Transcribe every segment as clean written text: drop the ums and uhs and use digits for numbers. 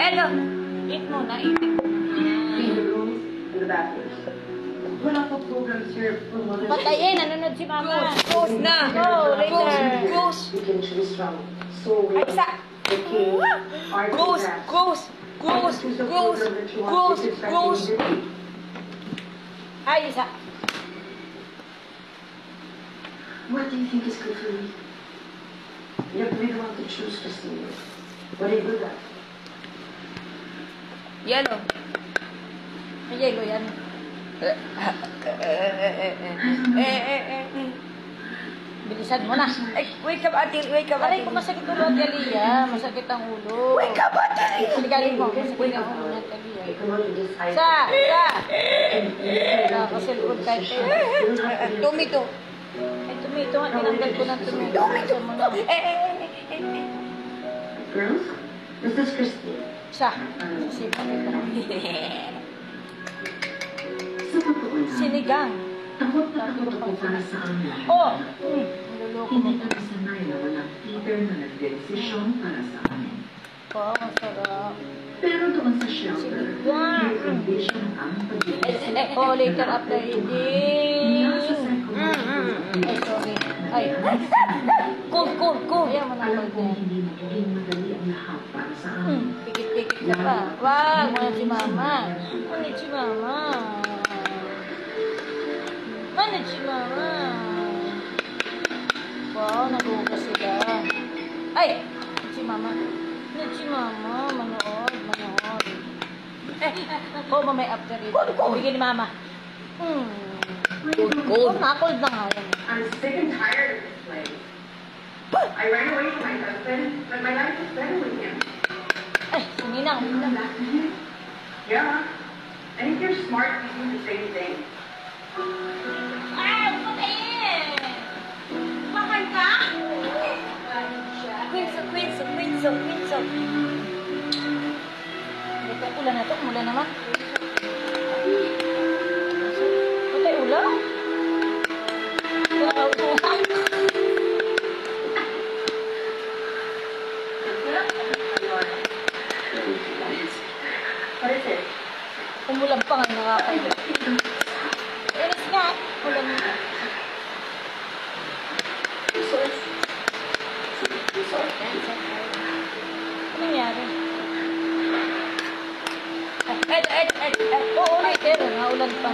Edo! Eat mo na, eat mo na. Wala pa program, sir. Patayin, nanonood si Mama. Close na! Go, later. Close! You can choose from sewing, Ay, isa! cooking, art and Close! crafts. Close! Close! Choose the Close! program that you want. Close! This is Close! something Ay, isa. What do you think is good for me? You have to be the one to choose, Christine. What are you good at? Yellow. Ay, yelo yan. Bilisan mo na. Ay, wake up, Atil. Wake up, Aray Atil. ko, masakit ulo at Yalia. Masakit ang ulo. Wake up, Atil! Paligaling mo, masakit ang ulo at Yalia. Come on, you decide. Sa! And Kasi lukod kahit Tomato. Ay, tumito nga. Tinanggal ko ng tumito. Tomato. Sa mga... Girls, this is Christine. Sa. Sipa kita. Sa totoo lang, Sinigang. takot na takot ako para sa amin. Oh! Niloloko mo. Hindi kami sanay na walang leader na nagdesisyon para sa amin. Oh, masarap. Pero doon sa shelter, may condition ang pag-iisip. Oh, later after eating. Nasa psychology. Ay, sorry. Ay. Cool. Ayaw mo na Alam cold kong eh. hindi magiging madali ang lahat para sa amin. Pikit-pikit ka pa. Wag, muna si Mama. Manit si Mama. Manit si Mama. Wow, nagugas sila. Ay! Si Mama. Manit si Mama. Manood. Oh, mamay after it. Bigyan ni Mama. Cold na nga yan. I'm sick and tired of this place. I ran away from my husband, but my life is better with him. Ay, suminang. Come back to him? Yeah. And if you're smart, you do the same thing. Ay, patayin! Bakal ka? Quinso. Ulan na to, umulan naman. Patay ulan? What is it? Umulan pa nga, nakakayo. Inis nga, ulan na. Ano nangyari? Oo, later. Naulan pa.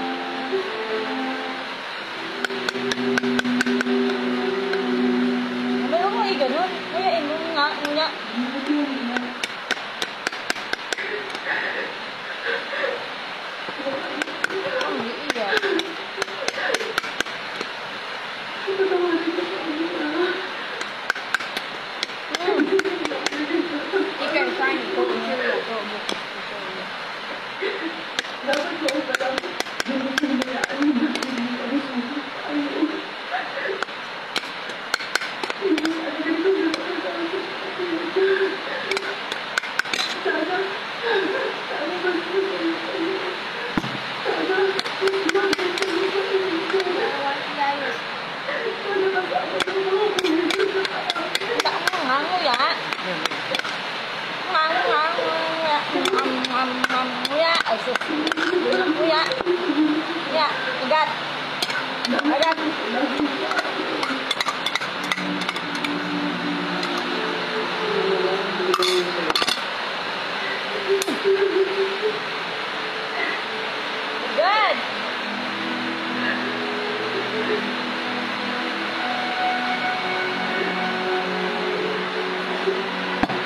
Meron mo ganun. Kaya mo nga. Ang iiyak. If you're trying to go to Syria, go. Good.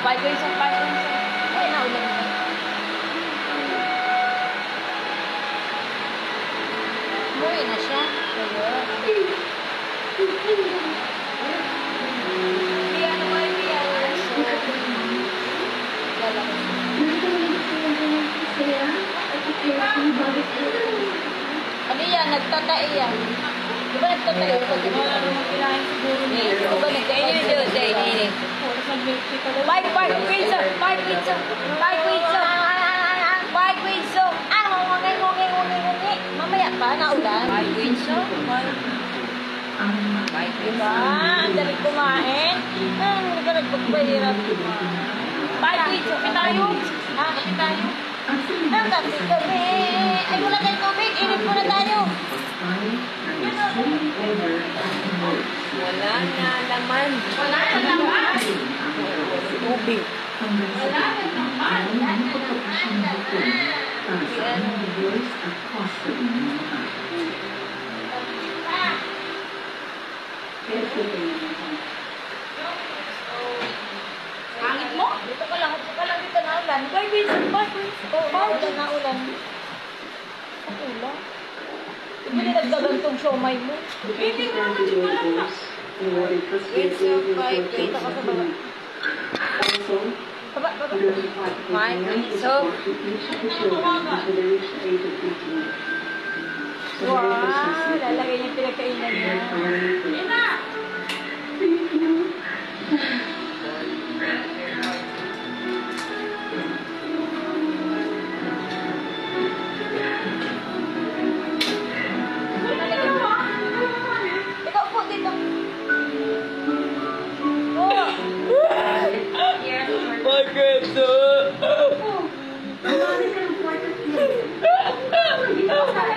Five ways. Ay, naulan na. Umuwi na siya. Ano yan? Nagtatai yan. Di ba nagtatai? Wala naman kinain siguro niya. Di ba nagtatai? Bye, Quinso. Quinzo. Bye, Quinzo. Bye, Quinzo. Ngungi. Mamaya pa, naulan. Bye, Quinzo. Bye, diba? Ang dami kumain. Hindi ka nagpagpahirap. Bye, Quinzo. Kapi tayo. Kapi tayo. Kapi kami. Ay, wala tayong tubig. Init muna tayo. Wala na laman. Wala na naman. Tubig. Wala na naman. Hangit mo? Dito ka lang dito na ulan. Bye, Vincent. Bye, Vincent. Ulan na ulan. Ang ulan. Hindi nagdagantong siomay mo. Hindi ko naman yung malala. Vincent, bye. Kita ka sa baba. Baba. Bye, Vincent. Wow, lalagay niya yung pinagkainan niya. Ina! Ikaw po dito. Oh. Bakit?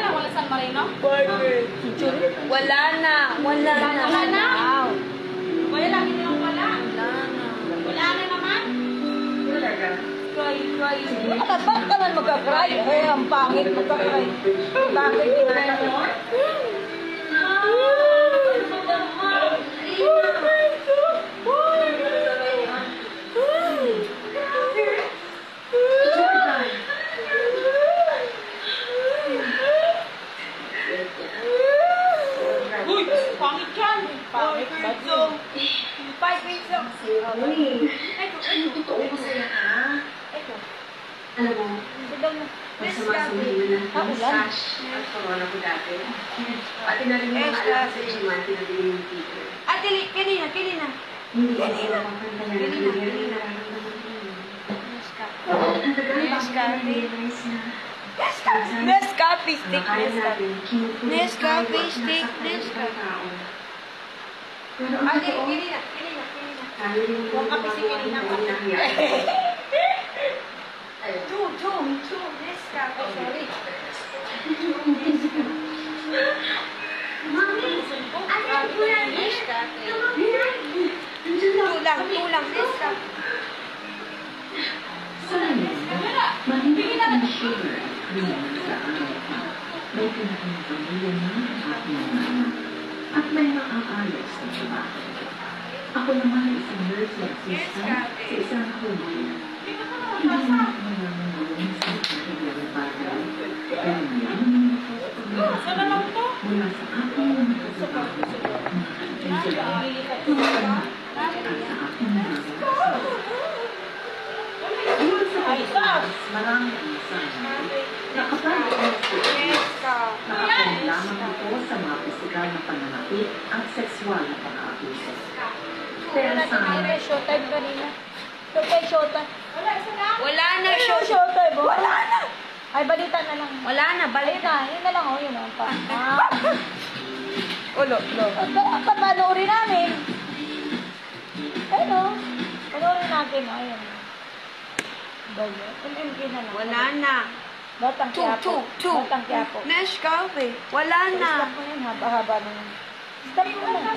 Wala San Marino? Bakit? Wala na. Wala na? Wow. Wala lagi nilang wala. Wala na. Wala na naman? Cry. Bakit ka man magka-cry? Eh, ang pangit magka-cry. Bakit tingnan mo? Uy! Pangit yan! Pangit ba ito? Bye, Quinzo. Totoo masaya ka. Alam mo, Sigaw na. masama-samahin na Ah, ulan. Sash, ang corona ko dati. At tinarin mo mga alam sa inuman, tinabili yung teacher. Kanina. Hindi ko sila makanta na nangyari na nararamdaman ko yun. Ang tagal Yes, ba Kathy. na-realize na Nescafe stick. kaya natin kinukulit Nescafe tayo at stick, nasaktan ng Nescafe. ibang tao. Pero ang totoo, tayo rin yung Huwag kape si gumagawa Kirina. ng nangyayari. Nescafe. Sorry. Mami, ano po yan? Nescafe. Tulang. Nescafe. Sana, mahigit ang sugar noon sa araw pa. May pinakapamilya na ang aking mama at may maaayos na trabaho. Ako naman ay isang nurse na assistant sa isang kumpanya. Hindi na ako nangangaroon sa kanyang bagay. Pero mayaman naman ako sa pagmamahal mula sa aking mga katrabaho. Maraming sana. Nakakong lamang ito sa mga pisikal na pananakit at sexual na pang-aabuso. Pero sana, May showtime kanina. Showtime. Wala na Showtime. Wala na. Ay, balita na lang. Wala na, Ayun na. Yun na lang. Yun na. Ulo. Panoorin namin. Ano? Panoorin natin. Ayun. Bayo. MMK na lang. Wala na. Batang Quiapo. Batang Quiapo. Nescafe. Wala na. Stop mo yun. Haba-haba na yun. Stop mo na.